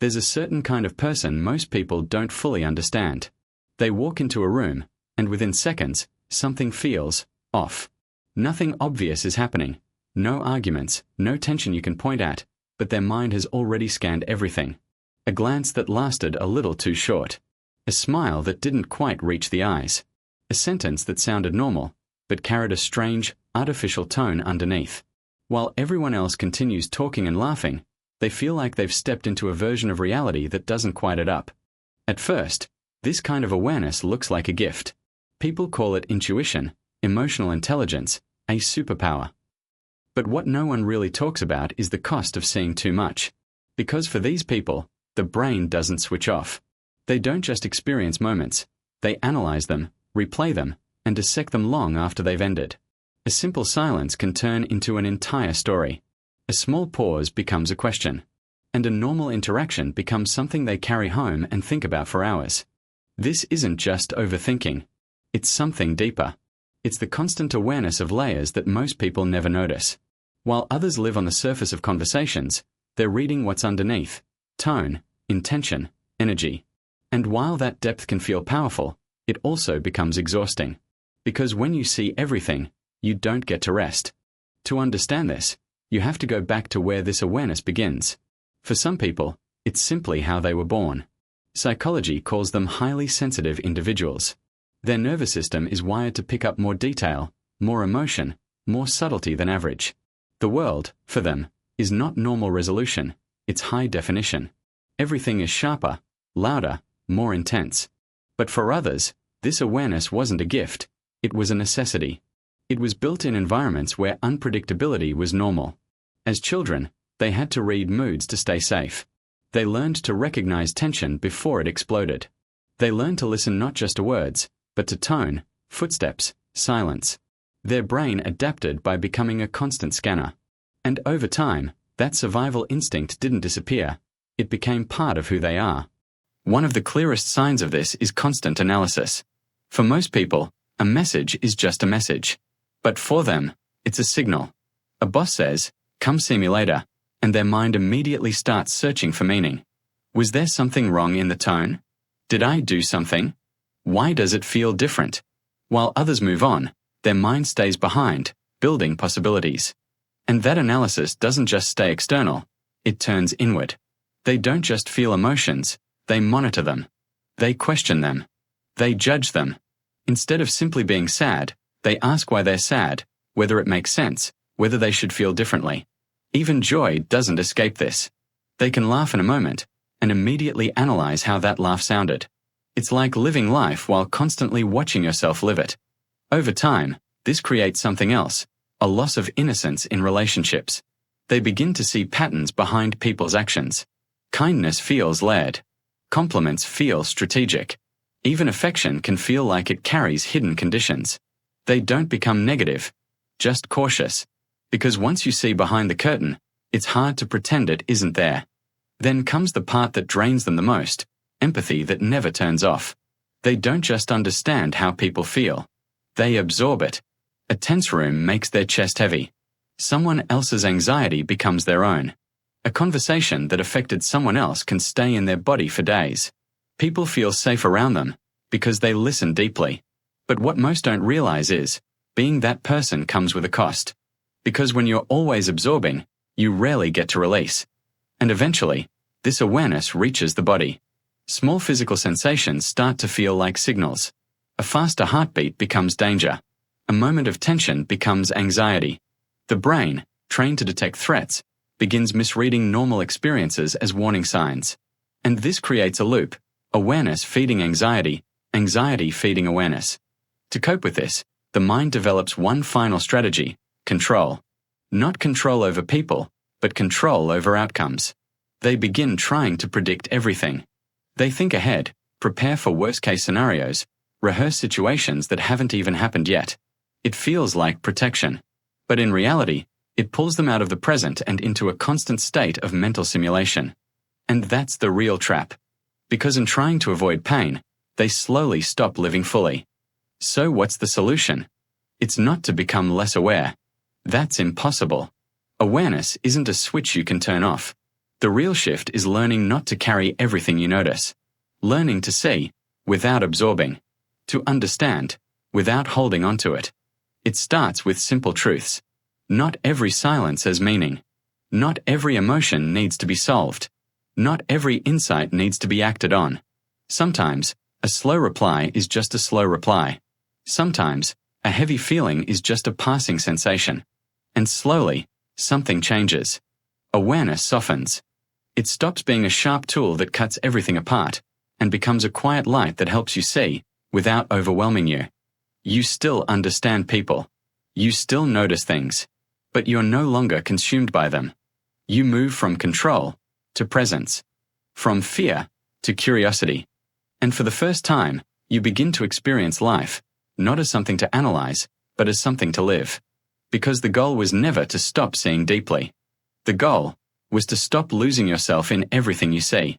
There's a certain kind of person most people don't fully understand. They walk into a room, and within seconds, something feels off. Nothing obvious is happening. No arguments, no tension you can point at, but their mind has already scanned everything. A glance that lasted a little too short. A smile that didn't quite reach the eyes. A sentence that sounded normal, but carried a strange, artificial tone underneath. While everyone else continues talking and laughing, they feel like they've stepped into a version of reality that doesn't quite add up. At first, this kind of awareness looks like a gift. People call it intuition, emotional intelligence, a superpower. But what no one really talks about is the cost of seeing too much. Because for these people, the brain doesn't switch off. They don't just experience moments, they analyze them, replay them, and dissect them long after they've ended. A simple silence can turn into an entire story. A small pause becomes a question. And a normal interaction becomes something they carry home and think about for hours. This isn't just overthinking. It's something deeper. It's the constant awareness of layers that most people never notice. While others live on the surface of conversations, they're reading what's underneath: tone, intention, energy. And while that depth can feel powerful, it also becomes exhausting. Because when you see everything, you don't get to rest. To understand this, you have to go back to where this awareness begins. For some people, it's simply how they were born. Psychology calls them highly sensitive individuals. Their nervous system is wired to pick up more detail, more emotion, more subtlety than average. The world, for them, is not normal resolution, it's high definition. Everything is sharper, louder, more intense. But for others, this awareness wasn't a gift, it was a necessity. It was built in environments where unpredictability was normal. As children, they had to read moods to stay safe. They learned to recognize tension before it exploded. They learned to listen not just to words, but to tone, footsteps, silence. Their brain adapted by becoming a constant scanner. And over time, that survival instinct didn't disappear. It became part of who they are. One of the clearest signs of this is constant analysis. For most people, a message is just a message. But for them, it's a signal. A boss says, "Come see me later," and their mind immediately starts searching for meaning. Was there something wrong in the tone? Did I do something? Why does it feel different? While others move on, their mind stays behind, building possibilities. And that analysis doesn't just stay external, it turns inward. They don't just feel emotions, they monitor them. They question them. They judge them. Instead of simply being sad, they ask why they're sad, whether it makes sense, whether they should feel differently. Even joy doesn't escape this. They can laugh in a moment, and immediately analyze how that laugh sounded. It's like living life while constantly watching yourself live it. Over time, this creates something else, a loss of innocence in relationships. They begin to see patterns behind people's actions. Kindness feels layered. Compliments feel strategic. Even affection can feel like it carries hidden conditions. They don't become negative, just cautious. Because once you see behind the curtain, it's hard to pretend it isn't there. Then comes the part that drains them the most, empathy that never turns off. They don't just understand how people feel. They absorb it. A tense room makes their chest heavy. Someone else's anxiety becomes their own. A conversation that affected someone else can stay in their body for days. People feel safe around them because they listen deeply. But what most don't realize is, being that person comes with a cost. Because when you're always absorbing, you rarely get to release. And eventually, this awareness reaches the body. Small physical sensations start to feel like signals. A faster heartbeat becomes danger. A moment of tension becomes anxiety. The brain, trained to detect threats, begins misreading normal experiences as warning signs. And this creates a loop: awareness feeding anxiety, anxiety feeding awareness. To cope with this, the mind develops one final strategy: control. Not control over people, but control over outcomes. They begin trying to predict everything. They think ahead, prepare for worst-case scenarios, rehearse situations that haven't even happened yet. It feels like protection. But in reality, it pulls them out of the present and into a constant state of mental simulation. And that's the real trap. Because in trying to avoid pain, they slowly stop living fully. So what's the solution? It's not to become less aware. That's impossible. Awareness isn't a switch you can turn off. The real shift is learning not to carry everything you notice. Learning to see, without absorbing. To understand, without holding onto it. It starts with simple truths. Not every silence has meaning. Not every emotion needs to be solved. Not every insight needs to be acted on. Sometimes, a slow reply is just a slow reply. Sometimes, a heavy feeling is just a passing sensation. And slowly, something changes. Awareness softens. It stops being a sharp tool that cuts everything apart, and becomes a quiet light that helps you see, without overwhelming you. You still understand people. You still notice things. But you're no longer consumed by them. You move from control to presence. From fear to curiosity. And for the first time, you begin to experience life, not as something to analyze, but as something to live. Because the goal was never to stop seeing deeply. The goal was to stop losing yourself in everything you see.